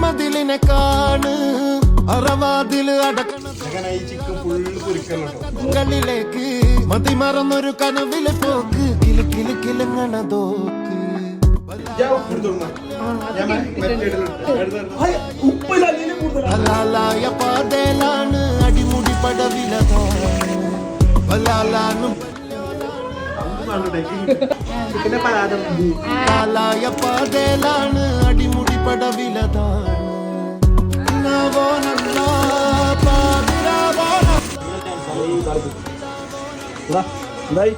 മതിലിനെ കാണ് അറവാതിൽ അടക്കണിലേക്ക് മതിമറന്നൊരു കനവിലെ പോക്ക് കിലുക്കിലുക്കിലങ്ങണതോക്ക് ഹലാലായ പാതയിലാണ് അടിമുടി പടവിലതാണ് ഹലാലാനും ഹലാലായ പാതയിലാണ് അടിമുടി പടവിലതാണ് എന്തായി